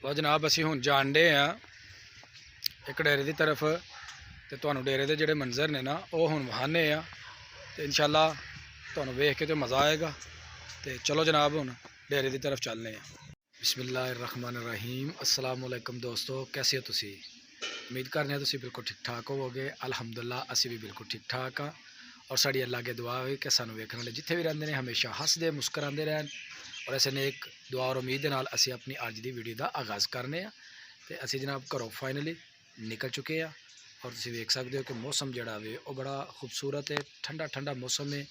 लो जनाब असी हुण जान डे हाँ एक डेरे की तरफ। तो तुहानू डेरे के जोड़े मंजर ने ना वो हुण वहाने आ तो इंशाअल्लाह तुहानू वेख के तो मज़ा आएगा। तो चलो जनाब हुण डेरे की तरफ चलने हैं। बिस्मिल्लाहिर्रहमानिर्रहीम। अस्सलाम वालेकुम दोस्तों, कैसे हो तुसी? उम्मीद करने हैं तुसी बिल्कुल ठीक ठाक होवोगे। अल्हम्दुलिल्लाह असी भी बिल्कुल ठीक ठाक हाँ। और साड़ी अल्लाह के दुआ है कि सानू वेखण वाले जिथे भी रहंदे ने हमेशा हसदे मुस्करांदे रहन। और ऐसे नेक दुआ और उम्मीद के नाल असी अपनी अज की वीडियो का आगाज़ करने हैं। तो असी जनाब घरों फाइनली निकल चुके हैं और तुसी वेख सकते हो कि मौसम जिहड़ा वे वो बड़ा खूबसूरत है। ठंडा ठंडा मौसम है,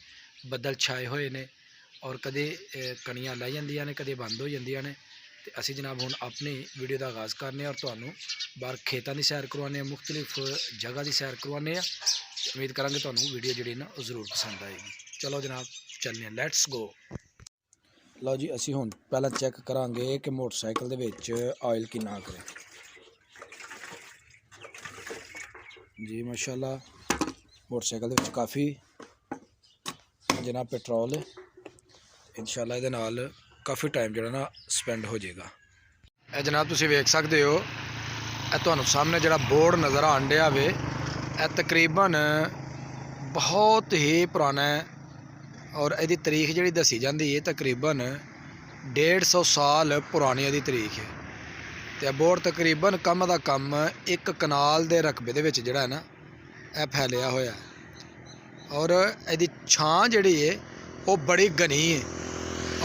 बदल छाए हुए ने और कदे कणियां लै जांदियां ने कदे बंद हो जांदियां ने। तो असी जनाब हुण अपनी वीडियो का आगाज़ करने और तुहानू बाहर खेतों की सैर करवाने, मुख्तलिफ जगह की सैर करवाने। उम्मीद करांगे तुहानू वीडियो जिहड़ी ना जरूर पसंद आएगी। चलो जनाब चलने, लैट्स गो। लो जी असी हुण पहला चैक करांगे कि मोटरसाइकिल दे विच ऑयल किन्ना करे जी। माशाअल्लाह मोटरसाइकिल दे विच काफ़ी जनाब पेट्रोल है। इंशाअल्लाह इहदे नाल काफ़ी टाइम जिहड़ा ना स्पेंड हो जाएगा। ए जनाब तुसी वेख सकते हो ए तुहानू सामने जिहड़ा बोर्ड नज़र आन डिया वे ए तकरीबन बहुत ही पुराना है और इहदी तारीख जिहड़ी दसी जाती है तकरीबन 150 साल पुरानी इहदी तारीख है। तो बोर्ड तकरीबन कम दा कम एक कनाल के रकबे दे विच जिहड़ा है ना यह फैलिया होया और इहदी छां जिहड़ी है वो बड़ी घनी है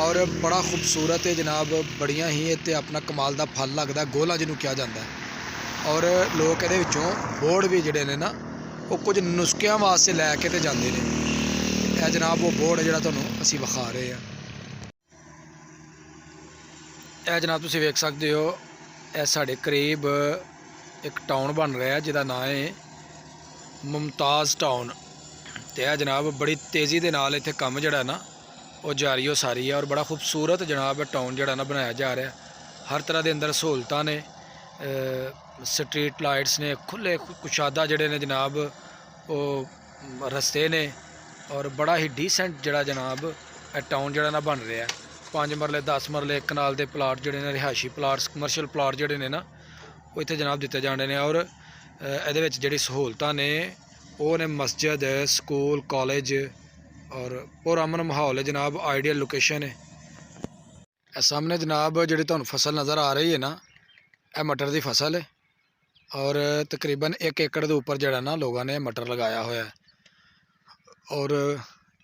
और बड़ा खूबसूरत है जनाब। बड़िया ही इत्ते अपना कमाल का फल लगता, गोला जिन्हों कहा जाता है। और लोग ये बोर्ड भी जोड़े ने ना वो कुछ नुस्खियां वास्ते लैके तो जाते हैं। यह जनाब वो बोर्ड है जोड़ा तुहानू असी विखा रहे हैं। यह जनाब तुसी वेख सकते हो यह साढ़े करीब एक टाउन बन रहा है जिसका नाम है मुमताज़ टाउन। तो यह जनाब बड़ी तेज़ी के नाल इत्थे कम जोड़ा ना वो जारी हो सारी है और बड़ा खूबसूरत जनाब टाउन जोड़ा ना बनाया जा रहा है। हर तरह के अंदर सहूलतां ने, स्ट्रीट लाइट्स ने, खुले कुशादा जड़े ने जनाब वो रस्ते ने और बड़ा ही डिसेंट जड़ा जनाब टाउन जड़ा ना बन रहा है। 5 मरले 10 मरले कनाल के प्लाट जड़े ने, रिहायशी प्लाट, कमर्शियल प्लाट जड़े ने ना वो इत्थे जनाब दिते जाने ने। और ये जी सहूलतां ने वो ने मस्जिद, स्कूल, कॉलेज और पुरअमन माहौल है जनाब। आइडियल लोकेशन है। सामने जनाब जी तुहानू फसल नज़र आ रही है ना यह मटर की फसल है और तकरीबन 1 एकड़ के उपर जड़ा ना लोगों ने मटर लगाया हुआ है। और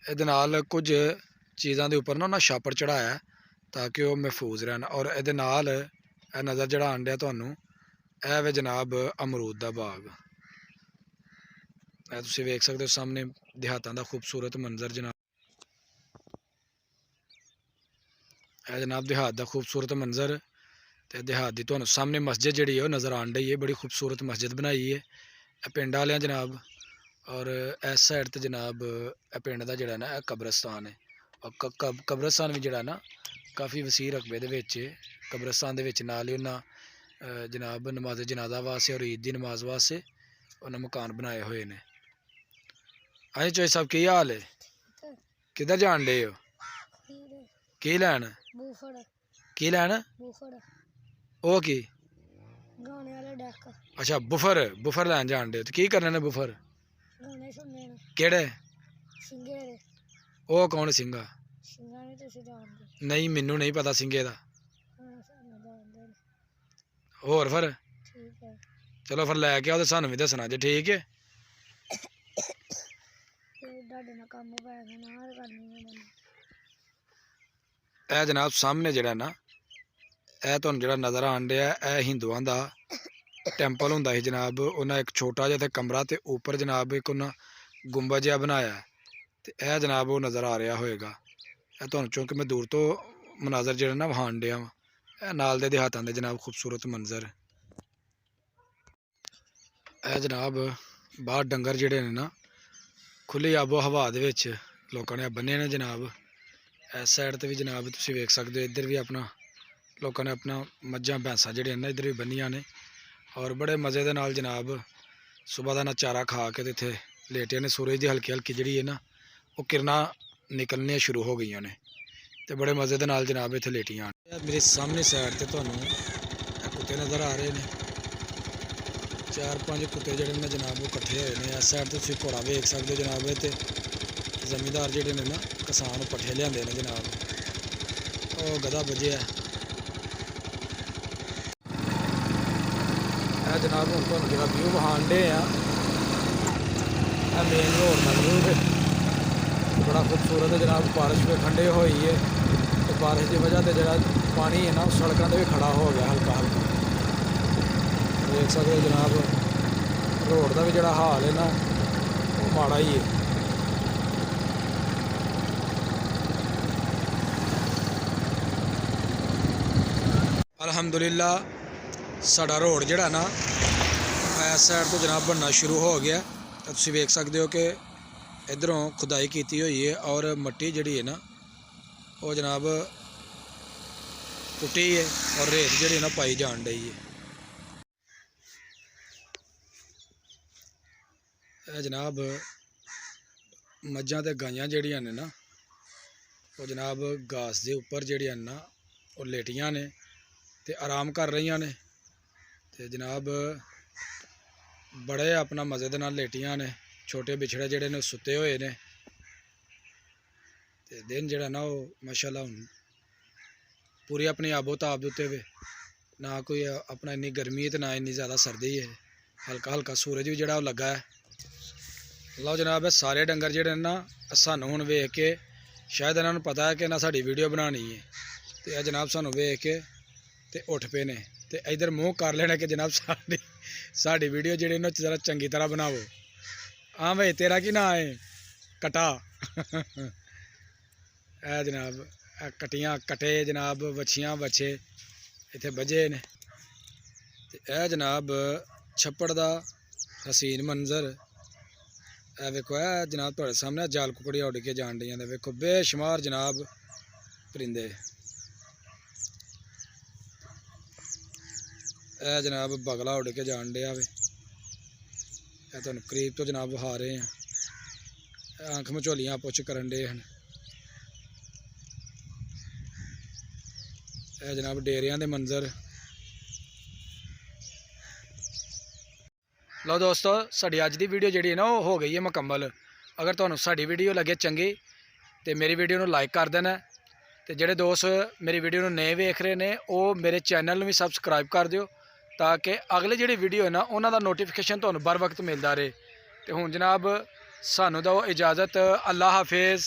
ये कुछ चीज़ों के उपर ना छापर चढ़ाया ताकि वह महफूज रहन। और ये नज़र जड़ा आन दिया तुहानू यह वे जनाब अमरूद का बाग। तुसी वेख सकते हो सामने देहातां दा खूबसूरत मंजर जनाब। यह जनाब देहात का खूबसूरत मंजर। तो देहात की तुहानू सामने मस्जिद जी है नज़र आन रही है। बड़ी खूबसूरत मस्जिद बनाई है पिंड वाले जनाब। और इस साइड तो जनाब पिंड का जोड़ा ना कब्रस्तान है और कब्रस्तान भी जोड़ा ना काफ़ी वसी रकबे के कब्रस्तान के नाल ही उन्हें जनाब नमाज जनाजा वास्ते और ईद की नमाज वास्ते उन्हें मकान बनाए हुए हैं। हाँ चोई साहब की हाल है? किधर जान डे हो? की लैन? की लैन? ओ की? अच्छा बुफर, बुफर लैन जान डे। तो की करने ने बुफर? केड़े? ओ कौन सिंगा? नहीं मैनू नहीं पता सिंगे दा। होर फिर चलो फिर लैके आओ तो सानू भी दसना जे, ठीक है? यह जनाब सामने जड़ा ना यह तुहानू जड़ा नज़र आन दिया यह हिंदुओं का टैंपल होंदा ही जनाब। उन्हें एक छोटा जिहा कमरा तो उपर जनाब एक उन्हें गुंबद जिहा बनाया। तो यह जनाब वो नज़र आ रहा होएगा। यह तुहानू चूँकि मैं दूर तो मनाजर जड़े ना वहान दिया वा नाल दे देहातां दे जनाब खूबसूरत मंजर। यह जनाब बाहर डंगर जड़े ने ना खुली आबो हवा दे विच लोकां ने बन्ने ने जनाब। इस साइड तो भी जनाब तुसीं वेख सकते हो इधर भी अपना लोगों ने अपना मज्जां भैंसां जड़ियां ने इधर भी बन्नियां ने और बड़े मज़े दे नाल जनाब सुबह का ना चारा खा के तो इत्थे लेटे ने। सूरज की हल्की हल्की जी है ना वो किरणां निकलनियां शुरू हो गई ने तो बड़े मज़े दे नाल जनाब इत्थे लेटियां। मेरे सामने साइड ते तुहानू कुत्ते नज़र आ रहे हैं। 4-5 कुत्ते जिहड़े ने जनाब वो इकट्ठे होए ने। इस साइड तो तुसीं घोड़ा वेख सकदे हो जनाब। ते जमींदार जिहड़े ने ना किसान पट्ठे लिआंदे ने जनाब। ਉਹ गधा ਵੱਜਿਆ। ਇਹ जनाब ਹੁਣ ਤੁਹਾਨੂੰ ਜਿਹੜਾ ਵਿਊ ਵਿਖਾਣ ਡੇ ਆ, ਇਹ ਮੇਨ ਰੋਡ ਦਾ ਵਿਊ है। बड़ा खूबसूरत है जनाब। बारिश भी ठंडे हुई है तो बारिश की वजह से जरा पानी है ना सड़कों पर भी खड़ा हो गया हल्का हल्का। देख सकते हो जनाब रोड का भी जरा हाल है ना वो माड़ा ही है। अलहमदुलिल्लाह साडा रोड जड़ा ना इस साइड तो जनाब बनना शुरू हो गया। तो तुसीं वेख सकते हो कि इधरों खुदाई की हुई है और मट्टी जी है ना वो जनाब पुट्टी है और रेत जी ना पाई जान रही है। जनाब मझां ते गाइयां जड़ियां ने ना वो जनाब घास के उपर जड़ियां ना वो लेटियां ने ते आराम कर रही ने। ते जनाब बड़े अपना मज़े दे नाल लेटियां ने। छोटे बिछड़े जड़े ने सुते हुए ने। ते दिन जड़ा ना वो माशाअल्लाह हुण पूरी अपनी आबो ताब दे उत्ते वे ना कोई अपना इन्नी गर्मी ते ना इन्नी ज़्यादा सर्दी है। हल्का हल्का सूरज भी जड़ा लगा है। लो जनाब सारे डंगर जड़े ना सानू हुण वेख के शायद इन्हां नूं पता है कि ना साडी वीडियो बनानी है ते जनाब सानू वेख के ते उठ पे ने ते इधर मुँह कर लेना कि जनाब साडी वीडियो जड़ी ना जरा चंगी तरह बनावो। हाँ भाई तेरा की ना है कटा है जनाब कटियां कटे जनाब वछियां बछे इत्थे बजे ने। ए जनाब छप्पड़ दा हसीन मंजर ए वेखो। है जनाब तुहाडे सामने जाल कुकड़ियां उड़ के जान रही ने। वेखो बेशुमार जनाब परिंदे। ए जनाब बगला उड़ के जान दिया वे। तुहानूं करीब तो जनाब विखा रहे हैं। आंख मझोलियां पुछ करन डे हैं। जनाब डेरियां दे मंजर। लो दोस्तों साडी अज दी वीडियो जी ना वो हो गई है मुकम्मल। अगर तुहानूं साडी वीडियो लगे चंगी तो मेरी वीडियो नूं लाइक कर देना। तो जोड़े दोस्त मेरी वीडियो नूं नहीं वेख रहे ने वो मेरे चैनल नूं भी सबसक्राइब कर दिओ ताकि अगले जिहड़ी वीडियो है ना उन्हां दा नोटिफिकेशन तुहानूं बर वक्त मिलता रहे। तो हुण जनाब सानूं दो इजाज़त। अल्लाह हाफिज़।